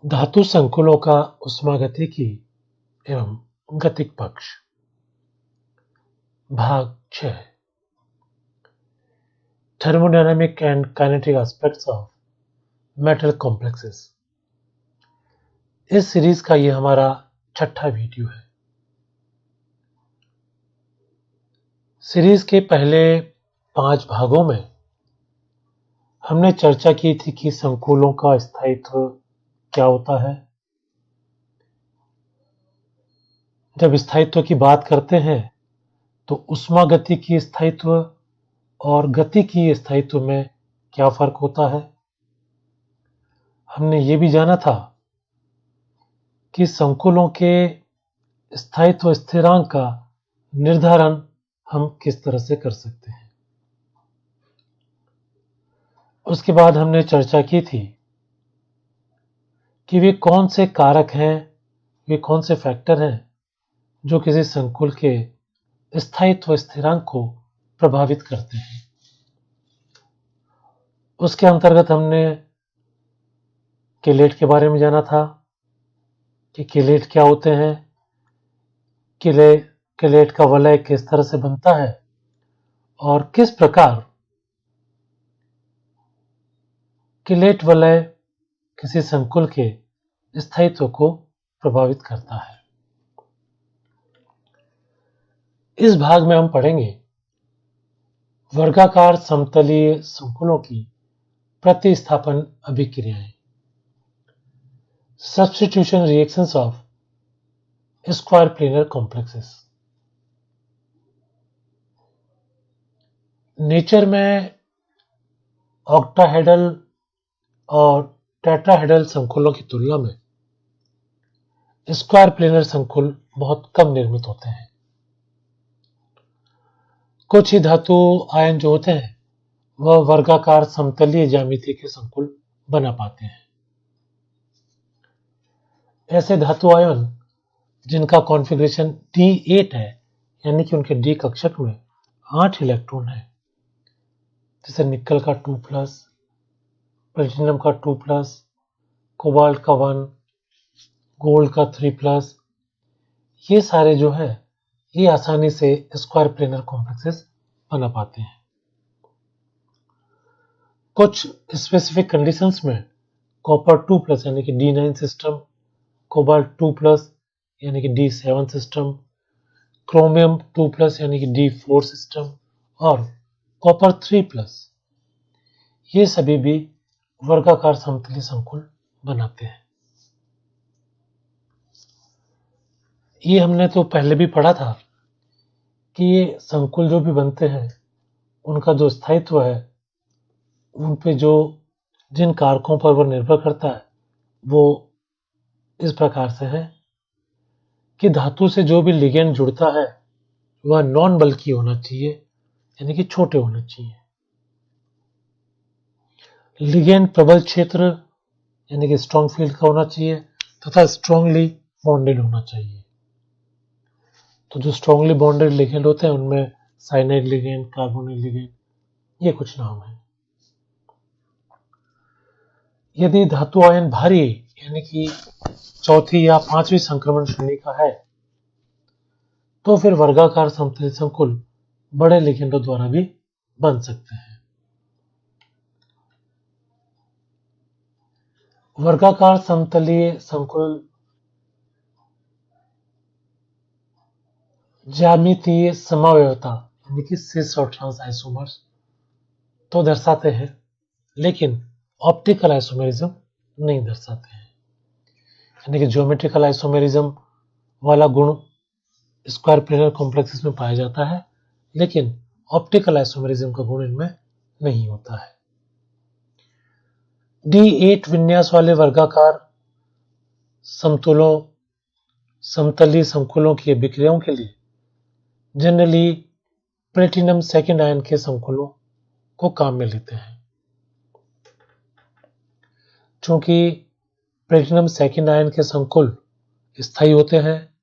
धातु संकुलों का उष्मागतिकी एवं गतिक पक्ष। भाग 6 thermodynamic and kinetic aspects of metal complexes. इस सीरीज का यह हमारा 6वां वीडियो है। सीरीज के पहले 5 भागों में हमने चर्चा की थी कि संकुलों का स्थायित्व क्या होता है। जब स्थायित्व की बात करते हैं तो उष्मागतिकी स्थायित्व और गतिकीय स्थायित्व में क्या फर्क होता है। हमने ये भी जाना था कि संकुलों के स्थायित्व स्थिरांक का निर्धारण हम किस तरह से कर सकते हैं। उसके बाद हमने चर्चा की थी कि वे कौन से कारक हैं, वे कौन से फैक्टर हैं जो किसी संकुल के स्थायित्व स्थिरांक को प्रभावित करते हैं। उसके अंतर्गत हमने केलेट के बारे में जाना था कि केलेट क्या होते हैं, केलेट का वलय किस तरह से बनता है और किस प्रकार केलेट वलय किसी संकुल के स्थायित्व को प्रभावित करता है। इस भाग में हम पढ़ेंगे वर्गाकार समतलीय संकुलों की प्रतिस्थापन अभिक्रियाएं, substitution reactions of square planar complexes. Nature में ऑक्टाहेड्रल और टेट्राहेड्रल संकुलों की तुलना में स्क्वायर प्लेनर संकुल बहुत कम निर्मित होते हैं। कुछ ही धातु आयन जो होते हैं वह वर्गाकार समतलीय ज्यामिति के संकुल बना पाते हैं। ऐसे धातु आयन जिनका कॉन्फ़िगरेशन D8 है, यानी कि उनके D कक्षक में 8 इलेक्ट्रॉन है, जैसे निकल का 2+, प्लेटिनम का 2+, कोबाल्ट का 1, गोल्ड का 3+, ये सारे जो है ये आसानी से स्क्वायर प्लेनर कॉम्प्लेक्सेस बना पाते हैं। कुछ स्पेसिफिक कंडीशंस में कॉपर 2+ यानी कि D9 सिस्टम, कोबाल्ट 2+ यानी कि D7 सिस्टम, क्रोमियम 2+ यानी कि D4 सिस्टम और कॉपर 3+ ये सभी भी वर्गाकार समतलीय संकुल बनाते हैं। ये हमने तो पहले भी पढ़ा था कि ये संकुल जो भी बनते हैं उनका जो स्थायित्व है उन पे जो जिन कारकों पर वह निर्भर करता है वो इस प्रकार से है कि धातु से जो भी लिगेंड जुड़ता है वह नॉन बल्की होना चाहिए, यानी कि छोटे होने चाहिए। लिगेंड प्रबल क्षेत्र यानी कि स्ट्रॉन्ग फील्ड का होना चाहिए तथा स्ट्रांगली बॉन्डेड होना चाहिए। तो जो स्ट्रांगली बॉन्डेड लिगेंड होते हैं उनमें साइनाइड लिगेंड, कार्बोनिल लिगेंड, ये कुछ नाम है। यदि धातु आयन भारी यानी कि चौथी या 5वीं संक्रमण श्रेणी का है तो फिर वर्गाकार समतलीय संकुल बड़े लिगेंडों द्वारा भी बन सकते हैं। वर्गाकार समतलीय संकुल ज्यामितीय समावयवता यानी कि सिस और ट्रांस आइसोमर्स तो दर्शाते हैं, लेकिन ऑप्टिकल आइसोमेरिज्म नहीं दर्शाते हैं। यानी कि ज्योमेट्रिकल आइसोमेरिज्म वाला गुण स्क्वायर प्लेनर कॉम्प्लेक्सेस में पाया जाता है, लेकिन ऑप्टिकल आइसोमेरिज्म का गुण इनमें नहीं होता है। D8 विन्यास वाले वर्गाकार समतलीय संकुलों की अभिक्रियाओं के लिए जनरली प्लेटिनम सेकेंड आयन के संकुलों को काम में लेते हैं। चूंकि प्लेटिनम सेकेंड आयन के संकुल स्थायी होते हैं,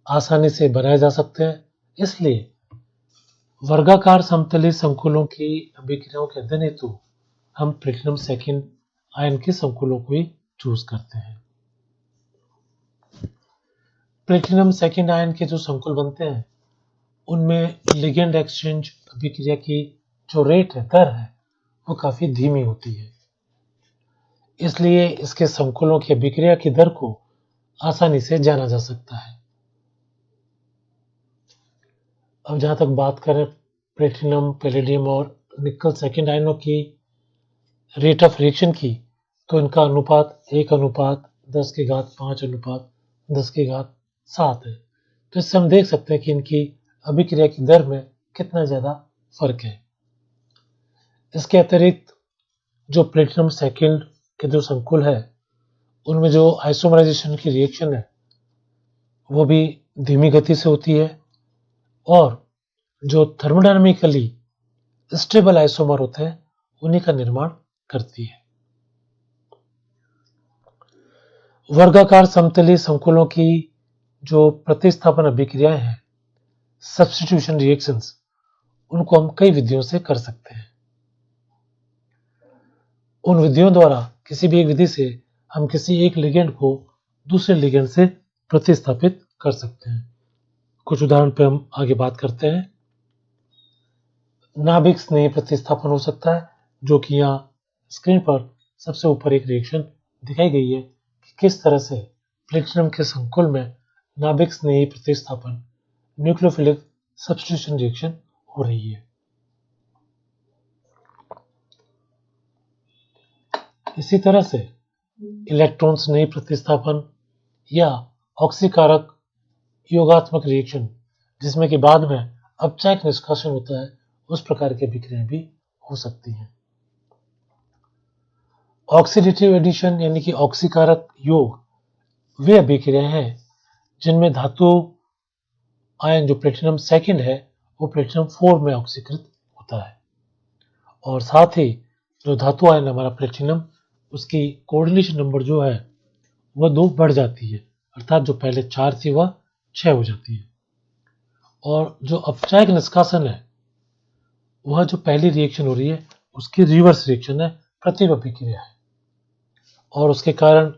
आसानी से बनाए जा सकते हैं, इसलिए वर्गाकार समतलीय संकुलों की अभिक्रियाओं के अध्ययन हेतु हम प्लेटिनम सेकेंड आयन के संकुलों को ही चूज करते हैं। प्लेटिनम सेकेंड आयन के जो संकुल बनते हैं उनमें लिगेंड एक्सचेंज अभिक्रिया की जो रेट है, दर है, वो काफी धीमी होती है। इसलिए इसके संकुलों की अभिक्रिया की दर को आसानी से जाना जा सकता है। अब जहां तक बात करें प्लेटिनम, पैलेडियम और निकल सेकेंड आयनों की रेट ऑफ रिएक्शन की, तो इनका अनुपात 1:10⁵ है। तो इससे हम देख सकते हैं कि इनकी अभिक्रिया की दर में कितना ज्यादा फर्क है। इसके अतिरिक्त जो प्लेटिनम सेकेंड के जो संकुल है उनमें जो आइसोमराइजेशन की रिएक्शन है वो भी धीमी गति से होती है और जो थर्मोडायनामिकली स्टेबल आइसोमर होते हैं उन्हीं का निर्माण करती है। वर्गाकार समतलीय संकुलों की जो प्रतिस्थापन अभिक्रियाएं हैं, सब्स्टिट्यूशन रिएक्शंस, उनको हम कई विधियों से कर सकते हैं। उन विधियों द्वारा किसी भी एक विधि से हम किसी एक लिगेंड को दूसरे लिगेंड से प्रतिस्थापित कर सकते हैं। कुछ उदाहरण पे हम आगे बात करते हैं। नाभिक स्नेही प्रतिस्थापन हो सकता है, जो कि यहाँ स्क्रीन पर सबसे ऊपर एक रिएक्शन दिखाई गई है कि किस तरह से प्लेटिनम के संकुल में नाभिक स्नेही प्रतिस्थापन न्यूक्लियोफिलिक सब्स्टिट्यूशन रिएक्शन हो रही है। इसी तरह से इलेक्ट्रॉन स्नेही प्रतिस्थापन या ऑक्सीकारक योगात्मक रिएक्शन, जिसमें कि बाद में अपचायक निष्कासन होता है, उस प्रकार की अभिक्रियाएं भी हो सकती हैं। ऑक्सीडेटिव एडिशन यानी कि ऑक्सीकारक योग वे अभिक्रियाएं हैं जिनमें धातु आयन जो प्लेटिनम सेकेंड है वो प्लेटिनम 4 में ऑक्सीकृत होता है और साथ ही जो धातु आयन हमारा प्लेटिनम, उसकी कोऑर्डिनेशन नंबर जो है वह 2 बढ़ जाती है, अर्थात जो पहले 4 थी वह 6 हो जाती है। और जो अपचायक निष्कासन है वह जो पहली रिएक्शन हो रही है उसकी रिवर्स रिएक्शन है, प्रतिवर्ती अभिक्रिया है और उसके कारण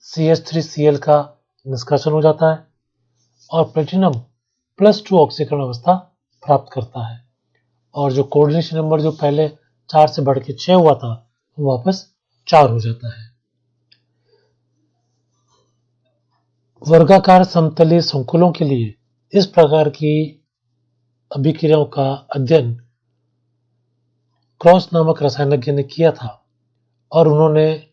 CH3Cl का निष्कासन हो जाता है और प्लेटिनम +2 ऑक्सीकरण अवस्था प्राप्त करता है और जो कोऑर्डिनेशन नंबर जो पहले 4 से बढ़ के 6 हुआ था वो वापस 4 हो जाता है। वर्गाकार समतलीय संकुलों के लिए इस प्रकार की अभिक्रियाओं का अध्ययन क्रॉस नामक रसायनज्ञ ने किया था और उन्होंने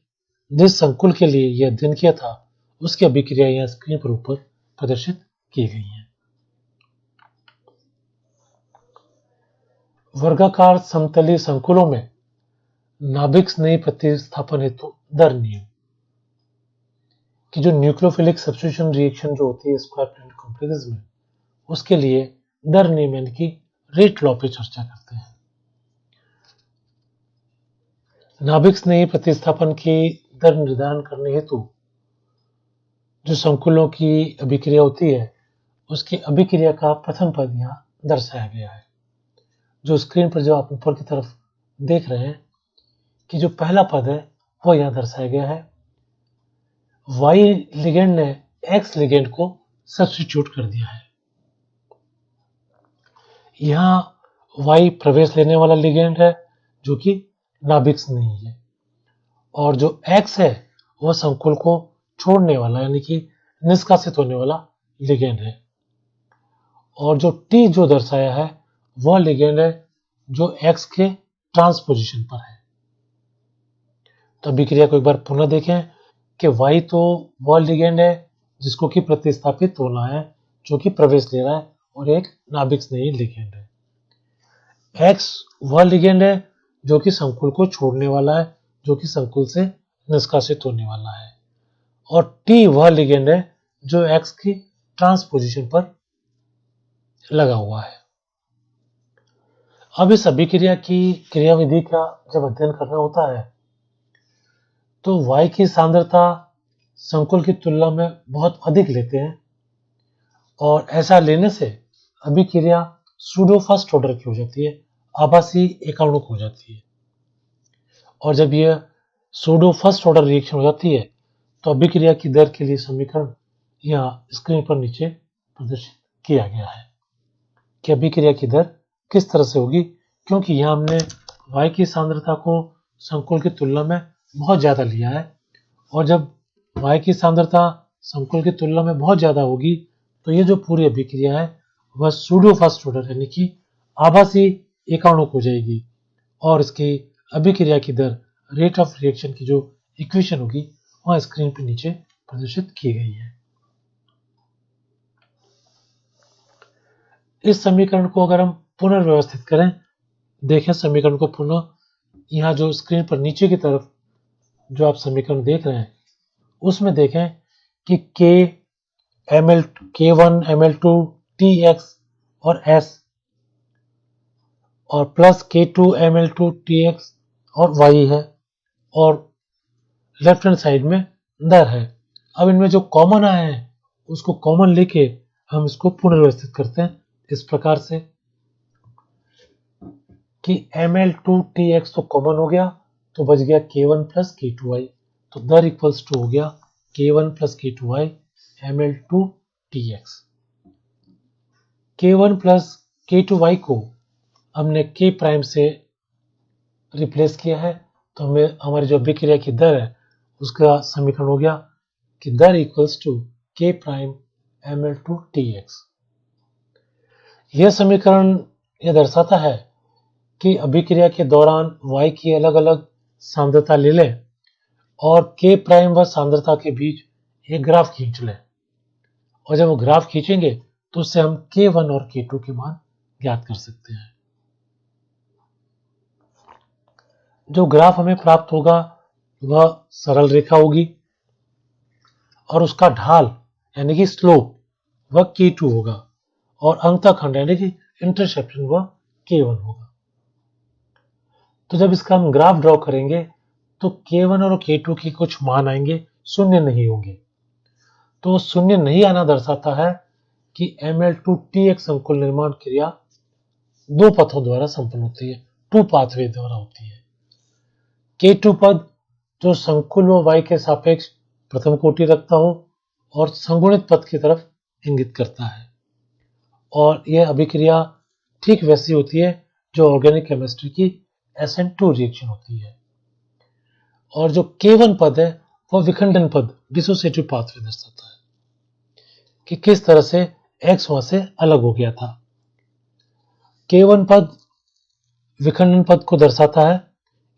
जिस संकुल के लिए यह अध्ययन किया था उसकी अभिक्रिया यहाँ स्क्रीन पर ऊपर प्रदर्शित की गई है। वर्गाकार समतलीय संकुलों में नाभिक स्नेही प्रतिस्थापन हेतु दर नियम कि जो न्यूक्लियोफिलिक सब्स्टिट्यूशन रिएक्शन जो होती है स्क्वायर प्लेट कॉम्प्लेक्सेस में, उसके लिए दर नियम यानी कि रेट लॉ पे चर्चा करते हैं। नाभिक स्नेही प्रतिस्थापन की दर निर्धारण करने हेतु जो संकुलों की अभिक्रिया होती है उसकी अभिक्रिया का प्रथम पद यहाँ दर्शाया गया है। जो स्क्रीन पर जो आप ऊपर की तरफ देख रहे हैं कि जो पहला पद है वो यहाँ दर्शाया गया है। Y लिगेंड ने X लिगेंड को सब्स्टिट्यूट कर दिया है। यहाँ Y प्रवेश लेने वाला लिगेंड है जो कि नाभिक नहीं है और जो X है वह संकुल को छोड़ने वाला यानी कि निष्कासित होने वाला लिगेंड है और जो T जो दर्शाया है वह लिगेंड है जो X के ट्रांसपोजिशन पर है। तो अभिक्रिया को एक बार पुनः देखें कि Y तो वह लिगेंड है जिसको कि प्रतिस्थापित होना है, जो कि प्रवेश ले रहा है और एक नाभिक स्नेही लिगेंड है। X वह लिगेंड है जो कि संकुल को छोड़ने वाला है, जो कि संकुल से निष्कासित होने वाला है और T वह लिगेंड है जो X की ट्रांसपोजिशन पर लगा हुआ है। अब इस अभिक्रिया की क्रियाविधि का जब अध्ययन करना होता है तो Y की सांद्रता संकुल की तुलना में बहुत अधिक लेते हैं और ऐसा लेने से अभिक्रिया सूडो फर्स्ट ऑर्डर की हो जाती है, आभासी एकाणुक हो जाती है और जब यह सूडो फर्स्ट ऑर्डर रिएक्शन हो जाती है तो अभिक्रिया की दर के लिए समीकरण यहाँ स्क्रीन पर नीचे प्रदर्शित किया गया है कि अभिक्रिया की दर किस तरह से होगी, क्योंकि यहाँ हमने y की सांद्रता को संकुल की तुलना में बहुत ज़्यादा लिया है, और जब y की सांद्रता संकुल की तुलना में बहुत ज़्यादा होगी तो ये जो पूरी अभिक्रिया है वह सूडो फर्स्ट ऑर्डर यानी कि आभासी एकाणुक हो जाएगी, और इसकी अभिक्रिया की दर रेट ऑफ रिएक्शन की जो इक्वेशन होगी वह स्क्रीन पर नीचे प्रदर्शित की गई है। इस समीकरण को अगर हम पुनर्व्यवस्थित करें, देखें समीकरण को पुनः, यहाँ जो स्क्रीन पर नीचे की तरफ जो आप समीकरण देख रहे हैं उसमें देखें कि K1 Ml2 Tx और S और प्लस K2 Ml2 Tx और Y है, और लेफ्ट हैंड साइड में दर है। अब इनमें जो कॉमन आए हैं उसको कॉमन लेके हम इसको पुनर्व्यवस्थित करते हैं इस प्रकार से कि Ml2 Tx तो कॉमन हो गया, तो बच गया K1 प्लस K2y, तो दर इक्वल्स टू हो गया K1 plus K2y Ml2 Tx। K1 plus K2y को हमने K प्राइम से रिप्लेस किया है, तो हमें हमारी जो अभिक्रिया की दर है उसका समीकरण हो गया कि दर equals to K prime Ml2 Tx। यह समीकरण यह दर्शाता है कि अभिक्रिया के दौरान y की अलग अलग सांद्रता ले लें और K प्राइम व सांद्रता के बीच एक ग्राफ खींच लें, और जब वो ग्राफ खींचेंगे तो उससे हम K1 और K2 के मान ज्ञात कर सकते हैं। जो ग्राफ हमें प्राप्त होगा वह सरल रेखा होगी और उसका ढाल यानी कि स्लोप वह K2 होगा, और अंतःखंड यानी कि इंटरसेप्शन वह K1 होगा। तो जब इसका हम ग्राफ ड्रॉ करेंगे तो K1 और K2 की कुछ मान आएंगे, शून्य नहीं होंगे। तो शून्य नहीं आना दर्शाता है कि Ml2 Tx संकुल निर्माण क्रिया दो पथों द्वारा संपन्न होती है, टू पाथवे द्वारा होती है। K2 पद जो संकुल व y के सापेक्ष प्रथम कोटि रखता हो और संगुणित पद की तरफ इंगित करता है, और यह अभिक्रिया ठीक वैसी होती है जो ऑर्गेनिक केमिस्ट्री की SN2 रिएक्शन होती है। और जो K1 पद है वह विखंडन पद डिसोसिएटिव पाथवे दर्शाता है कि किस तरह से X वहां से अलग हो गया था। K1 पद विखंडन पद को दर्शाता है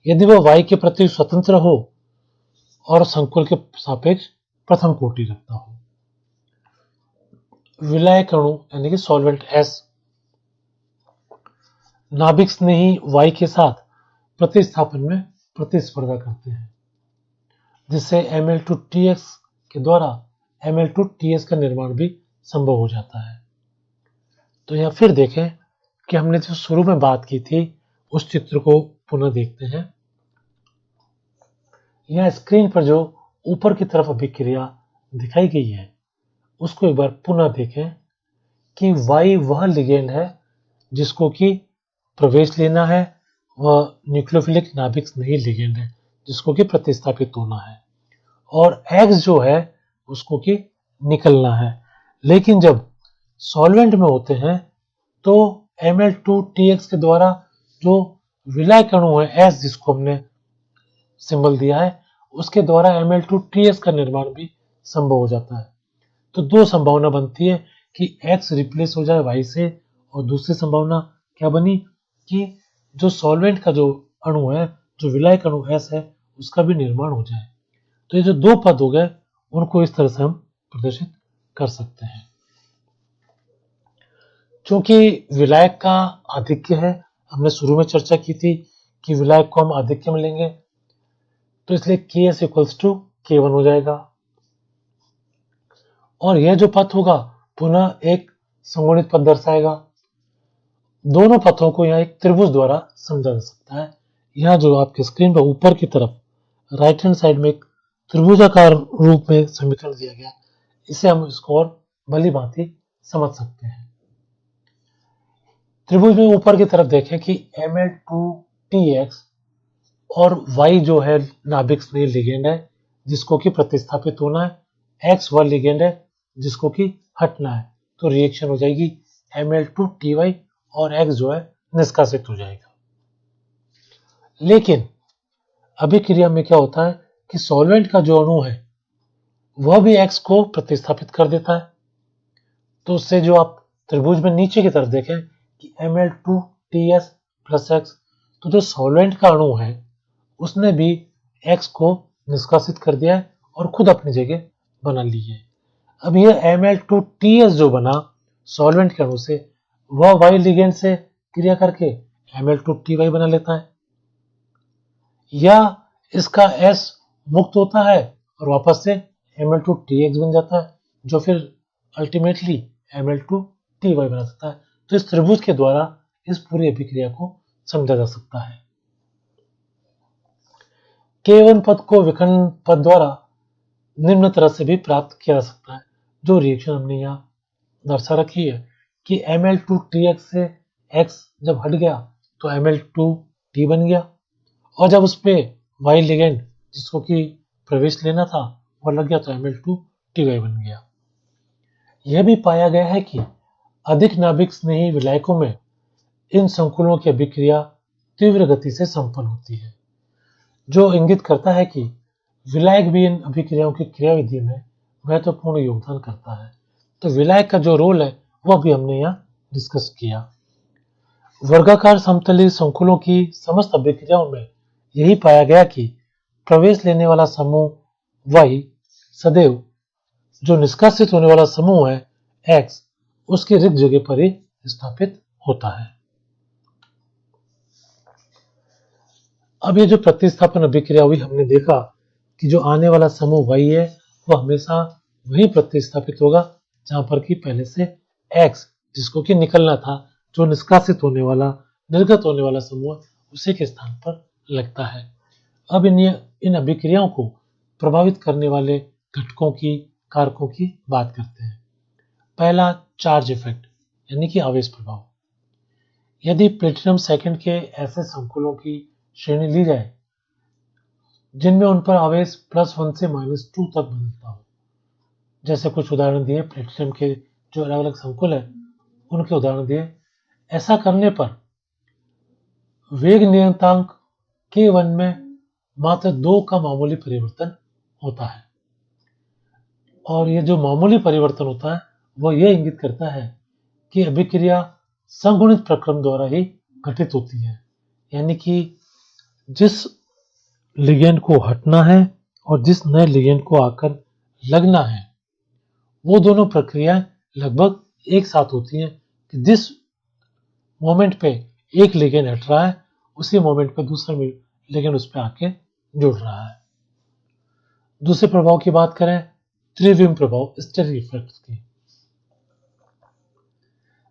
यदि वह Y के प्रति स्वतंत्र हो और संकुल के सापेक्ष प्रथम कोटि रखता हो। विलायक अणु यानी कि सॉल्वेंट S नाभिक स्नेही Y के साथ प्रतिस्थापन में प्रतिस्पर्धा करते हैं, जिससे Ml2 Tx के द्वारा Ml2 Ts का निर्माण भी संभव हो जाता है। तो यहाँ फिर देखें कि हमने जो शुरू में बात की थी उस चित्र को पुनः देखते हैं। यहाँ स्क्रीन पर जो ऊपर की तरफ अभिक्रिया दिखाई गई है उसको एक बार पुनः देखें कि Y वह लिगेंड है जिसको कि प्रवेश लेना है, वह न्यूक्लियोफिलिक नाभिक नहीं लिगेंड है जिसको कि प्रतिस्थापित होना है, और X जो है उसको कि निकलना है। लेकिन जब सॉल्वेंट में होते हैं तो Ml2 Tx के द्वारा जो विलायक अणु है S जिसको हमने सिंबल दिया है उसके द्वारा Ml2 Ts का निर्माण भी संभव हो जाता है। तो दो संभावना बनती है कि X रिप्लेस हो जाए Y से, और दूसरी संभावना क्या बनी कि जो सॉल्वेंट का जो अणु है, जो विलायक अणु S है, उसका भी निर्माण हो जाए। तो ये जो दो पद हो गए उनको इस तरह से हम प्रदर्शित कर सकते हैं। क्योंकि विलायक का आधिक्य है, हमने शुरू में चर्चा की थी कि विलायक को हम आधिक्य में लेंगे, तो इसलिए Ks इक्वल्स टू K1 हो जाएगा, और यह जो पथ होगा पुनः एक संगुणित पथ दर्शाएगा। दोनों पथों को यहाँ एक त्रिभुज द्वारा समझा जा सकता है। यहाँ जो आपके स्क्रीन पर ऊपर की तरफ राइट हैंड साइड में एक त्रिभुजाकार रूप में समीकरण दिया गया, इसे हम इसको और भली भांति समझ सकते हैं। त्रिभुज में ऊपर की तरफ देखें कि Ml2 Tx और Y जो है नाभिक स्नेही लिगेंड है, जिसको कि प्रतिस्थापित होना है, X वह लिगेंड है जिसको कि हटना है, तो रिएक्शन हो जाएगी Ml2Ty और X जो है निष्कासित हो जाएगा। लेकिन अभिक्रिया में क्या होता है कि सॉल्वेंट का जो अणु है वह भी X को प्रतिस्थापित कर देता है। तो उससे जो आप त्रिभुज में नीचे की तरफ देखें कि Ml2Ts प्लस X, तो जो सॉल्वेंट का अणु है उसने भी X को निष्कासित कर दिया है और खुद अपनी जगह बना ली है। अब यह Ml2Ts जो बना सॉल्वेंट के अणु से, वह Y लिगेंड से क्रिया करके Ml2Ty बना लेता है, या इसका S मुक्त होता है और वापस से Ml2Tx बन जाता है, जो फिर अल्टीमेटली Ml2Ty बना सकता है। तो इस त्रिभुज के द्वारा इस पूरी अभिक्रिया को समझा जा सकता है। K1 पद को विखंडन पद द्वारा निम्न तरह से भी प्राप्त किया जा सकता है। जो रिएक्शन हमने यहाँ दर्शा रखी है कि Ml2Tx से X जब हट गया तो Ml2T बन गया, और जब उस पे Y लिगेंड जिसको कि प्रवेश लेना था वह लग गया तो Ml2Ty बन गया। यह भी पाया गया है कि अधिक नाभिक स्नेही विलायकों में इन संकुलों की अभिक्रिया तीव्र गति से संपन्न होती है, जो इंगित करता है कि विलायक भी इन अभिक्रियाओं की क्रियाविधि में महत्वपूर्ण योगदान करता है। तो विलायक का जो रोल है वह भी हमने यहाँ डिस्कस किया। वर्गाकार समतलीय संकुलों की समस्त अभिक्रियाओं में यही पाया गया कि प्रवेश लेने वाला समूह Y सदैव जो निष्कासित होने वाला समूह है X उसकी रिक्त जगह पर ही स्थापित होता है। अब ये जो प्रतिस्थापन अभिक्रिया हुई, हमने देखा कि जो आने वाला समूह Y है वह हमेशा वही प्रतिस्थापित होगा जहां पर कि पहले से X जिसको कि निकलना था, जो निष्कासित होने वाला निर्गत होने वाला समूह उसी के स्थान पर लगता है। अब इन अभिक्रियाओं को प्रभावित करने वाले घटकों की कारकों की बात करते हैं। पहला, चार्ज इफेक्ट यानी कि आवेश प्रभाव। यदि प्लेटिनम सेकंड के ऐसे संकुलों की श्रेणी ली जाए जिनमें उन पर आवेश +1 से -2 तक बनता हो, जैसे कुछ उदाहरण दिए प्लेटिनम के जो अलग अलग संकुल है उनके उदाहरण दिए। ऐसा करने पर वेग नियतांक K1 में मात्र 2 का मामूली परिवर्तन होता है, और ये जो मामूली परिवर्तन होता है वह यह इंगित करता है कि अभिक्रिया संगुणित प्रक्रम द्वारा ही घटित होती है, यानी कि जिस लिगेंड को हटना है और जिस नए लिगेंड को आकर लगना है वो दोनों प्रक्रियाएं लगभग एक साथ होती हैं कि जिस मोमेंट पे एक लिगेंड हट रहा है उसी मोमेंट पे दूसरा लिगेंड उस पर आके जुड़ रहा है। दूसरे प्रभाव की बात करें, त्रिविम प्रभाव, स्टेरिक इफेक्ट की।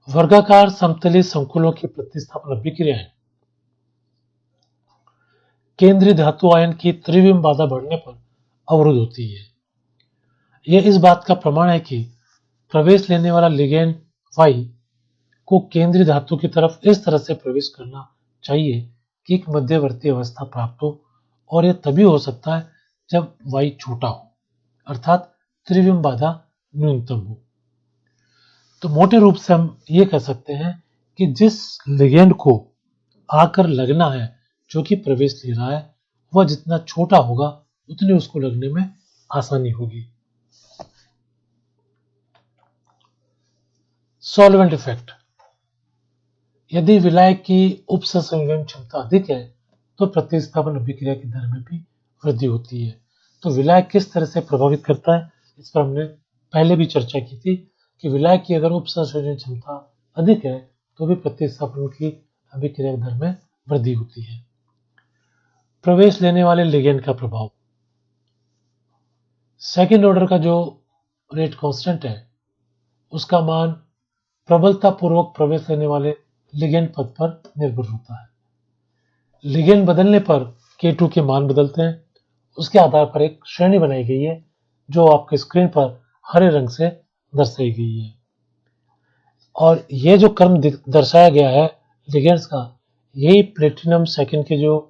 वर्गाकार समतलीय संकुलों की प्रतिस्थापन अभिक्रियाएं केंद्रीय धातु आयन की त्रिविम बाधा बढ़ने पर अवरुद्ध होती है। यह इस बात का प्रमाण है कि प्रवेश लेने वाला लिगेंड Y को केंद्रीय धातु की तरफ इस तरह से प्रवेश करना चाहिए कि एक मध्यवर्ती अवस्था प्राप्त हो, और यह तभी हो सकता है जब Y छोटा हो, अर्थात त्रिविम बाधा न्यूनतम हो। तो मोटे रूप से हम ये कह सकते हैं कि जिस लिगेंड को आकर लगना है जो कि प्रवेश ले रहा है वह जितना छोटा होगा उतनी उसको लगने में आसानी होगी। Solvent effect. यदि विलायक की उपसंयोजन क्षमता अधिक है तो प्रतिस्थापन अभिक्रिया की दर में भी वृद्धि होती है। तो विलायक किस तरह से प्रभावित करता है इस पर हमने पहले भी चर्चा की थी कि विलायक की अगर उपसंयोजन क्षमता अधिक है तो भी प्रतिस्थापन की अभिक्रिया दर में वृद्धि होती है। प्रवेश लेने वाले लिगेंड का प्रभाव। सेकेंड ऑर्डर का जो रेट कांस्टेंट है उसका मान प्रबलता पूर्वक प्रवेश लेने वाले लिगेंड पद पर निर्भर होता है। लिगेंड बदलने पर K2 के मान बदलते हैं। उसके आधार पर एक श्रेणी बनाई गई है जो आपके स्क्रीन पर हरे रंग से दर्शाई गई है, और यह जो क्रम दर्शाया गया है लिगेंड्स का, यही प्लेटिनम सेकंड के जो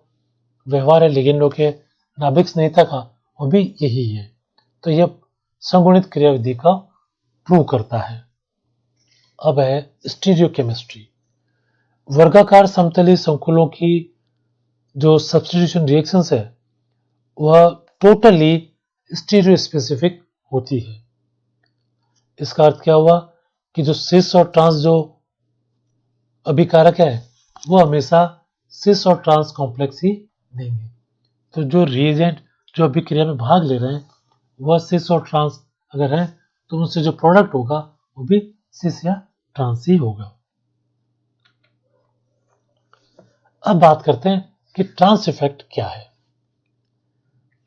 व्यवहार है लिगेंडों के नाभिक स्नेहिता का वो भी यही है। तो यह संगुणित क्रियाविधि का प्रूव करता है। अब है स्टीरियोकेमिस्ट्री। वर्गाकार समतलीय संकुलों की जो सब्स्टिट्यूशन रिएक्शंस है वह टोटली स्टीरियो स्पेसिफिक होती है। इसका अर्थ क्या हुआ कि जो सिस और ट्रांस जो अभिकारक है वो हमेशा सिस और ट्रांस कॉम्प्लेक्स ही देंगे। तो जो रिएजेंट जो अभिक्रिया में भाग ले रहे हैं वह सिस और ट्रांस अगर है तो उनसे जो प्रोडक्ट होगा वो भी सिस या ट्रांस ही होगा। अब बात करते हैं कि ट्रांस इफेक्ट क्या है।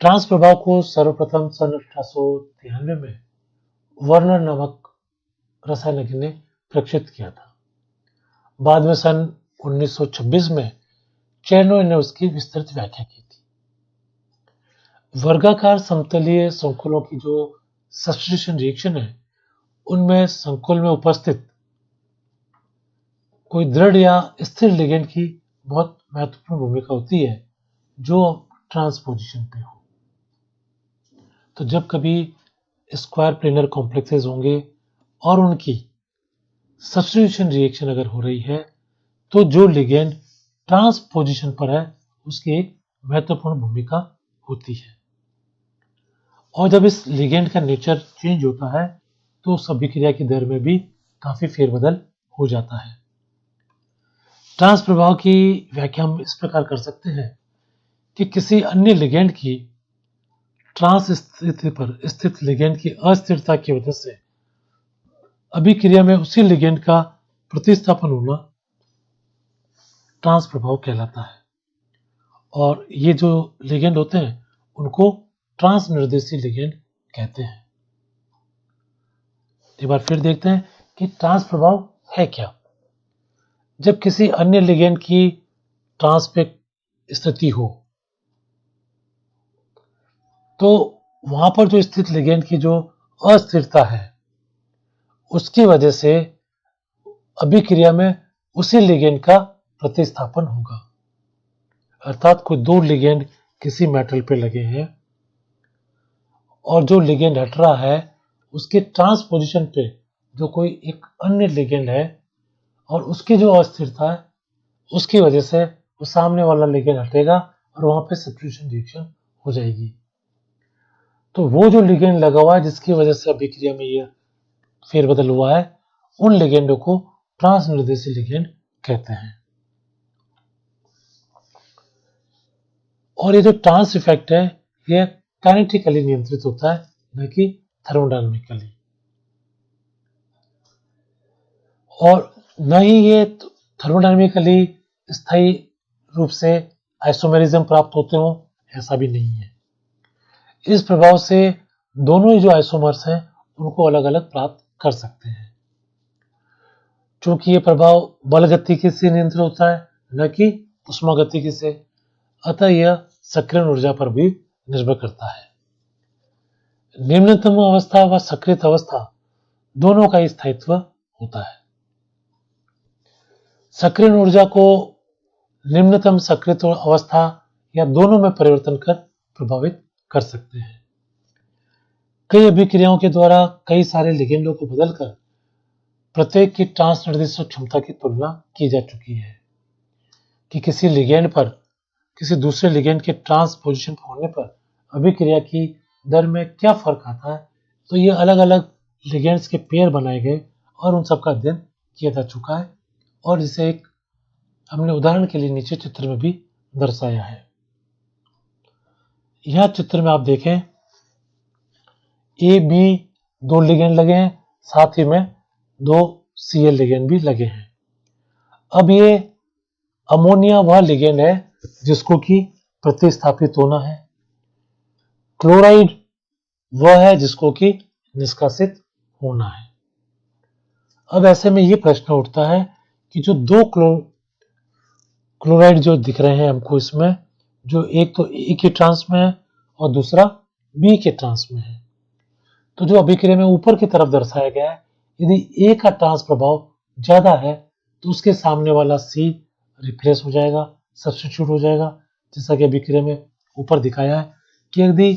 ट्रांस प्रभाव को सर्वप्रथम सन 1893 में वर्नर नामक रसायनज्ञ ने प्रक्षिप्त किया था। बाद में सन 1926 में चेर्नोव ने उसकी विस्तृत व्याख्या की थी। वर्गाकार समतलीय संकुलों की जो सब्स्टिट्यूशन रिएक्शन है उनमें संकुल में उपस्थित कोई दृढ़ या स्थिर लिगेंड की बहुत महत्वपूर्ण भूमिका होती है जो ट्रांसपोजिशन पे हो। तो जब कभी स्क्वायर प्लेनर कॉम्प्लेक्सेस होंगे और उनकी सब्स्टिट्यूशन रिएक्शन अगर हो रही है तो जो लिगेंड ट्रांसपोजिशन पर है उसकी एक महत्वपूर्ण भूमिका होती है। और जब इस लिगेंड का नेचर चेंज होता है तो उस अभिक्रिया की दर में भी काफी फेरबदल हो जाता है। ट्रांस प्रभाव की व्याख्या हम इस प्रकार कर सकते हैं कि किसी अन्य लिगेंड की ट्रांस स्थिति पर स्थित लिगेंड की अस्थिरता की वजह से अभिक्रिया में उसी लिगेंड का प्रतिस्थापन होना ट्रांस प्रभाव कहलाता है। और ये जो लिगेंड होते हैं उनको ट्रांस निर्देशी लिगेंड कहते हैं। एक बार फिर देखते हैं कि ट्रांस प्रभाव है क्या। जब किसी अन्य लिगेंड की ट्रांस पे स्थिति हो तो वहां पर जो स्थित लिगेंड की जो अस्थिरता है उसकी वजह से अभिक्रिया में उसी लिगेंड का प्रतिस्थापन होगा। अर्थात कोई दो लिगेंड किसी मेटल पे लगे हैं और जो लिगेंड हट रहा है उसके ट्रांसपोजिशन पे जो कोई एक अन्य लिगेंड है और उसकी जो अस्थिरता है उसकी वजह से वो सामने वाला लिगेंड हटेगा और वहां पे सब्स्टिट्यूशन रिएक्शन हो जाएगी। तो वो जो लिगेंड लगा हुआ है जिसकी वजह से अभिक्रिया में यह फेरबदल हुआ है उन लिगेंडों को ट्रांस निर्देशी लिगेंड कहते हैं। और ये जो ट्रांस इफेक्ट है यह काइनेटिकली नियंत्रित होता है न कि थर्मोडायनामिकली। और न ही ये थर्मोडायनामिकली स्थायी रूप से आइसोमेरिज्म प्राप्त होते हो ऐसा भी नहीं है। इस प्रभाव से दोनों ही जो आइसोमर्स हैं उनको अलग अलग प्राप्त कर सकते हैं। चूंकि ये प्रभाव बल गतिकी से नियंत्रित होता है न कि उष्मा गतिकी से, अतः यह सक्रियण ऊर्जा पर भी निर्भर करता है। निम्नतम अवस्था व सक्रियत अवस्था दोनों का स्थायित्व होता है। सक्रियण ऊर्जा को निम्नतम सक्रियत अवस्था या दोनों में परिवर्तन कर प्रभावित कर सकते हैं। कई अभिक्रियाओं के द्वारा कई सारे लिगेंडों को बदलकर प्रत्येक की ट्रांस निर्देशक क्षमता की तुलना की जा चुकी है कि किसी लिगेंड पर किसी दूसरे लिगेंड के ट्रांस पोजीशन होने पर अभिक्रिया की दर में क्या फर्क आता है। तो ये अलग अलग लिगेंड्स के पेयर बनाए गए और उन सबका अध्ययन किया जा चुका है और इसे एक हमने उदाहरण के लिए नीचे चित्र में भी दर्शाया है। यह चित्र में आप देखें ए बी दो लिगेंड लगे हैं, साथ ही में दो Cl लिगेंड भी लगे हैं। अब ये अमोनिया वह लिगेंड है जिसको कि प्रतिस्थापित होना है, क्लोराइड वह है जिसको कि निष्कासित होना है। अब ऐसे में ये प्रश्न उठता है कि जो दो क्लोराइड जो दिख रहे हैं हमको इसमें, जो एक तो ए के ट्रांस में है और दूसरा बी के ट्रांस में है, तो जो अभिक्रिया में ऊपर की तरफ दर्शाया गया है यदि ए का ट्रांस प्रभाव ज्यादा है तो उसके सामने वाला सी रिप्लेस हो जाएगा, सब्स्टिट्यूट हो जाएगा। जैसा कि अभिक्रिया में ऊपर दिखाया है कि यदि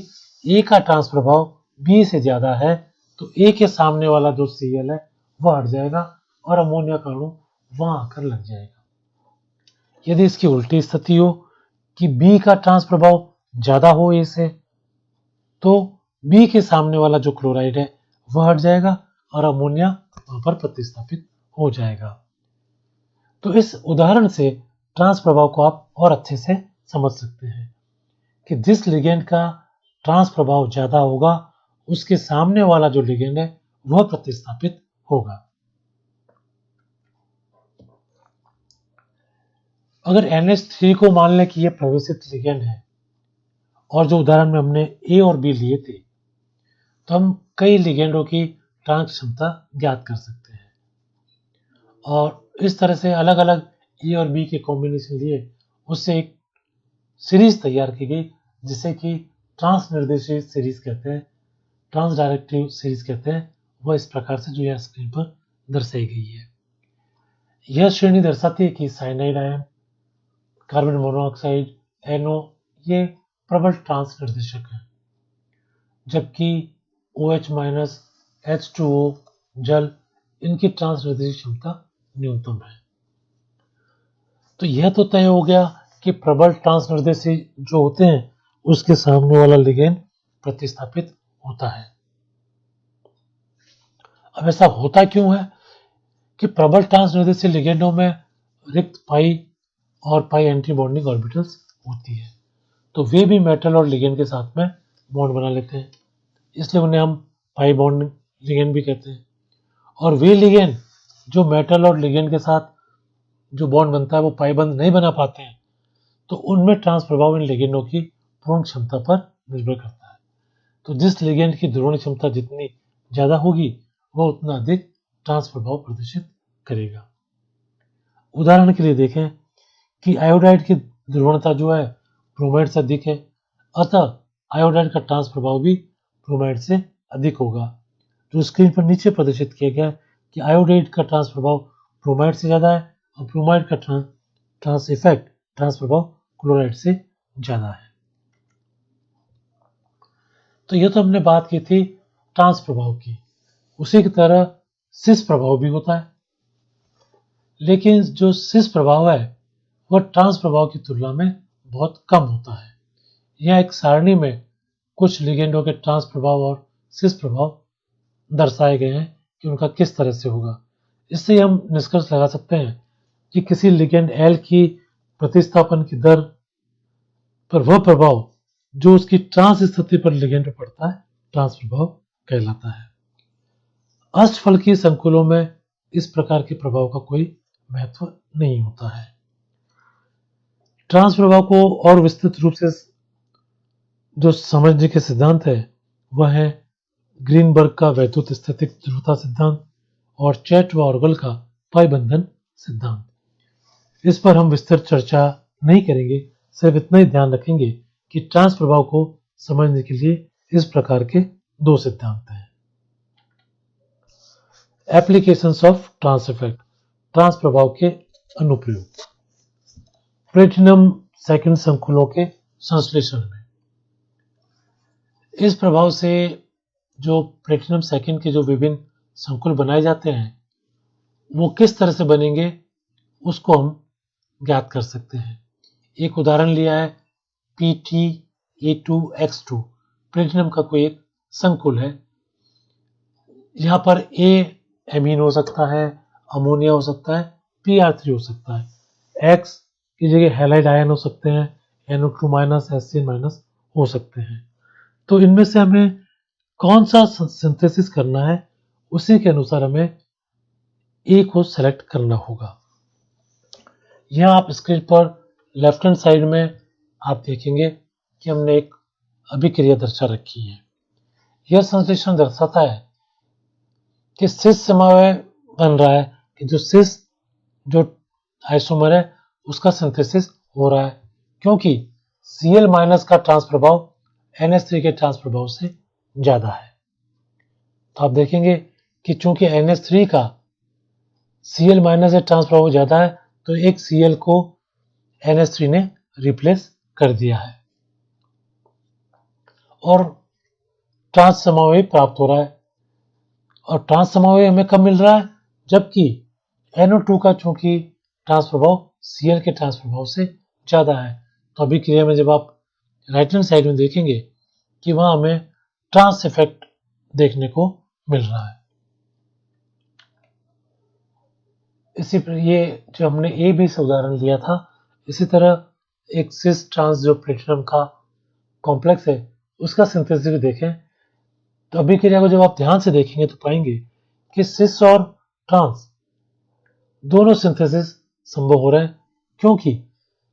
ए का ट्रांस प्रभाव बी से ज्यादा है तो ए के सामने वाला जो Cl है वह हट जाएगा और अमोनिया का अणु वहां आकर लग जाएगा। यदि इसकी उल्टी स्थिति हो कि बी का ट्रांस प्रभाव ज्यादा हो ए से, तो बी के सामने वाला जो क्लोराइड है वह हट जाएगा और अमोनिया वहां पर प्रतिस्थापित हो जाएगा। तो इस उदाहरण से ट्रांस प्रभाव को आप और अच्छे से समझ सकते हैं कि जिस लिगेंड का ट्रांस प्रभाव ज्यादा होगा उसके सामने वाला जो लिगेंड है वह प्रतिस्थापित होगा। अगर NH3 को मान लें कि यह प्रवेशित लिगेंड है और जो उदाहरण में हमने ए और बी लिए थे, तो हम कई लिगेंडों की ट्रांस क्षमता ज्ञात कर सकते हैं और इस तरह से अलग अलग ए और बी के कॉम्बिनेशन लिए उससे एक सीरीज तैयार की गई जिसे कि ट्रांस निर्देशित सीरीज कहते हैं, ट्रांस डायरेक्टिव सीरीज कहते हैं। वह इस प्रकार से जो यह स्क्रीन पर दर्शाई गई है। यह श्रेणी दर्शाती है कि cyanide ion, carbon monoxide, NO ये प्रबल ट्रांस निर्देशक हैं, जबकि OH- H2O जल इनकी ट्रांस निर्देशित क्षमता न्यूनतम है। तो यह तो तय हो गया कि प्रबल ट्रांस निर्देशी जो होते हैं उसके सामने वाला लिगेंड प्रतिस्थापित होता है। अब ऐसा होता क्यों है कि प्रबल ट्रांस निर्देशी लिगेंडों में रिक्त पाई और पाई एंटी बॉन्डिंग ऑर्बिटल्स होती है, तो वे भी मेटल और लिगेंड के साथ में बॉन्ड बना लेते हैं, इसलिए उन्हें हम पाई बॉन्ड लिगेंड भी कहते हैं। और वे लिगेंड जो मेटल और लिगेंड के साथ जो बॉन्ड बनता है वो पाई बंद नहीं बना पाते हैं, तो उनमें ट्रांस प्रभाव इन लिगेंडों की पूर्ण क्षमता पर निर्भर करता है। तो जिस लिगेंड की ध्रुवण क्षमता जितनी ज्यादा होगी वह उतना अधिक ट्रांस प्रभाव प्रदर्शित करेगा। उदाहरण के लिए देखें कि आयोडाइड की ध्रुवणता जो है ब्रोमाइड से अधिक है, अतः आयोडाइड का ट्रांस प्रभाव भी ब्रोमाइड से अधिक होगा। जो स्क्रीन पर नीचे प्रदर्शित किया गया है कि आयोडाइड का ट्रांस प्रभाव ब्रोमाइड से ज्यादा है और ब्रोमाइड का ट्रांस प्रभाव क्लोराइड से ज्यादा है। तो यह तो हमने बात की थी ट्रांस प्रभाव की। उसी की तरह सिस प्रभाव भी होता है, लेकिन जो सिस प्रभाव है वह ट्रांस प्रभाव की तुलना में बहुत कम होता है। यह एक सारणी में कुछ लिगेंडों के ट्रांस प्रभाव और सिस प्रभाव दर्शाए गए हैं कि उनका किस तरह से होगा। इससे हम निष्कर्ष लगा सकते हैं कि किसी लिगेंड L की प्रतिस्थापन की दर पर वह प्रभाव जो उसकी ट्रांस स्थिति पर लिगेंड पर पड़ता है ट्रांस प्रभाव कहलाता है। अष्टफलकीय संकुलों में इस प्रकार के प्रभाव का कोई महत्व नहीं होता है। ट्रांस प्रभाव को और विस्तृत रूप से जो समझने के सिद्धांत है वह है ग्रीनबर्ग का वैद्युत स्थितिक ध्रुवता सिद्धांत और चैट व ऑर्गल का पाई बंधन सिद्धांत। इस पर हम विस्तृत चर्चा नहीं करेंगे, सिर्फ इतना ही ध्यान रखेंगे कि ट्रांस प्रभाव को समझने के लिए इस प्रकार के दो सिद्धांत हैं। Applications of trans effect, trans प्रभाव के अनुप्रयोग। प्लेटिनम सेकंड संकुलों के संश्लेषण में इस प्रभाव से जो प्लेटिनम सेकंड के जो विभिन्न संकुल बनाए जाते हैं वो किस तरह से बनेंगे उसको हम ज्ञात कर सकते हैं। एक उदाहरण लिया है PtA2X2, प्लेटिनम का कोई एक संकुल है। यहाँ पर A एमीन हो सकता है, अमोनिया हो सकता है, PR3 हो सकता है, X की जगह हैलाइड आयन हो सकते हैं, NO2- HCN- हो सकते हैं। तो इनमें से हमें कौन सा सिंथेसिस करना है उसी के अनुसार हमें ए को सेलेक्ट करना होगा। यह आप स्क्रीन पर लेफ्ट हैंड साइड में आप देखेंगे कि हमने एक अभिक्रिया दर्शा रखी है। यह संश्लेषण दर्शाता है कि सिस समवाय बन रहा है कि जो सिस जो आइसोमर है उसका सिंथेसिस हो रहा है, क्योंकि Cl- का ट्रांस प्रभाव NH3 के ट्रांस प्रभाव से ज्यादा है। तो आप देखेंगे कि चूंकि NH3 का Cl- से ट्रांस प्रभाव ज्यादा है तो एक Cl को NH3 ने रिप्लेस कर दिया है। और ट्रांस समावयव प्राप्त हो रहा है। और ट्रांस समावयव हमें कब मिल रहा है? जबकि NO2 का चूंकि ट्रांस प्रभाव Cl के ट्रांस प्रभाव से ज्यादा है। तो अभिक्रिया में जब आप राइट हैंड साइड में देखेंगे कि वहां हमें ट्रांस इफेक्ट देखने को मिल रहा है। इसी पर ये जो हमने ए बी से उदाहरण लिया था, इसी तरह एक सिस ट्रांस जो प्लेटिनम का कॉम्प्लेक्स है उसका सिंथेसिस भी देखें तो अभिक्रिया को जब आप ध्यान से देखेंगे तो पाएंगे कि सिस और ट्रांस दोनों सिंथेसिस संभव हो रहे हैं, क्योंकि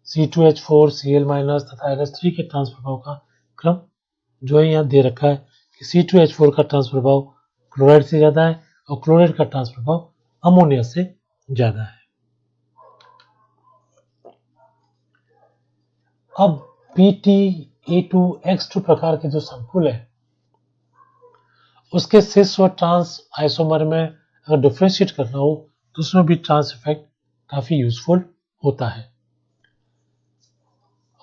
C2H4 Cl- तथा NH3 के ट्रांस प्रभाव का क्रम जो है यहाँ दे रखा है कि C2H4 का ट्रांस प्रभाव क्लोराइड से ज्यादा है और क्लोराइड का ट्रांस प्रभाव अमोनिया से ज्यादा है। अब PT-A2X2 प्रकार के जो संकुल है उसके सिस और ट्रांस आइसोमर में अगर डिफ्रेंशिएट करना हो तो उसमें भी ट्रांस इफेक्ट काफी यूजफुल होता है।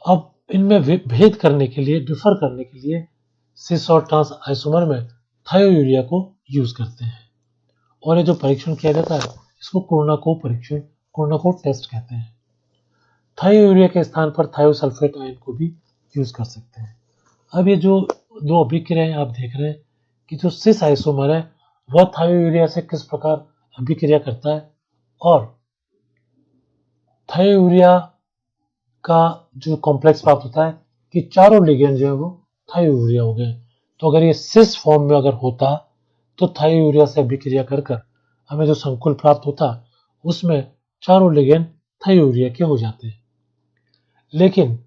अब इनमें भेद करने के लिए, डिफर करने के लिए सिस और ट्रांस आइसोमर में थायोयूरिया को यूज करते हैं और ये जो परीक्षण किया जाता है इसको कोर्नाकोव परीक्षण, कोर्नाकोव टेस्ट कहते हैं। थायोयूरिया के स्थान पर थायोसल्फेट आयन को भी यूज कर सकते हैं। अब ये जो दो अभिक्रियाएं आप देख रहे हैं कि जो सिस आइसोमर है वह थायोयूरिया से किस प्रकार अभिक्रिया करता है और थायोयूरिया का जो कॉम्प्लेक्स प्राप्त होता है कि चारों लिगेंड जो है वो थायोयूरिया हो गए। तो अगर ये सिस फॉर्म में अगर होता तो थायोयूरिया से अभिक्रिया कर कर हमें जो संकुल प्राप्त होता उसमें चारों लिगेंड थायोयूरिया के हो जाते हैं। लेकिन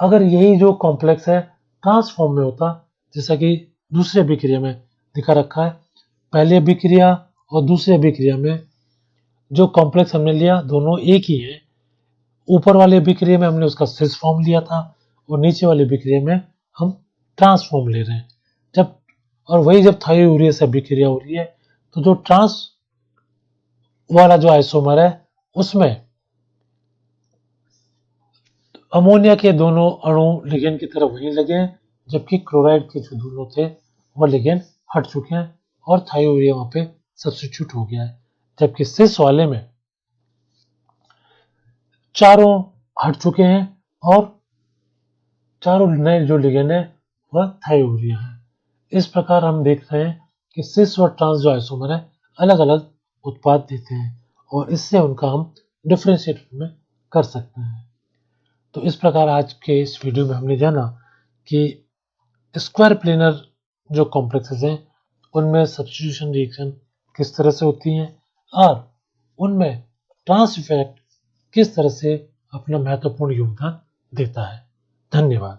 अगर यही जो कॉम्प्लेक्स है ट्रांस फॉर्म में होता, जैसा कि दूसरी अभिक्रिया में दिखा रखा है, पहली अभिक्रिया और दूसरी अभिक्रिया में जो कॉम्प्लेक्स हमने लिया दोनों एक ही है। ऊपर वाली अभिक्रिया में हमने उसका सिस फॉर्म लिया था और नीचे वाली अभिक्रिया में हम ट्रांस फॉर्म ले रहे हैं। जब और वही जब थायोयूरिया से अभिक्रिया हो रही है तो जो ट्रांस वाला जो आइसोमर है उसमें अमोनिया के दोनों अणु लिगेंड की तरफ वहीं लगे हैं, जबकि क्लोराइड के जो दोनों थे वह लिगेंड हट चुके हैं और थायोयूरिया वहां पे सब्स्टिट्यूट हो गया है। जबकि सिस वाले में चारों हट चुके हैं और चारों नए जो लिगेंड है वह थायोयूरिया है। इस प्रकार हम देख रहे हैं कि सिस और ट्रांस जो आइसोमर है अलग अलग उत्पाद देते हैं और इससे उनका हम डिफरेंशिएट में कर सकते हैं। तो इस प्रकार आज के इस वीडियो में हमने जाना कि स्क्वायर प्लेनर जो कॉम्प्लेक्सेस हैं उनमें सब्स्टिट्यूशन रिएक्शन किस तरह से होती हैं और उनमें ट्रांस इफेक्ट किस तरह से अपना महत्वपूर्ण योगदान देता है। धन्यवाद।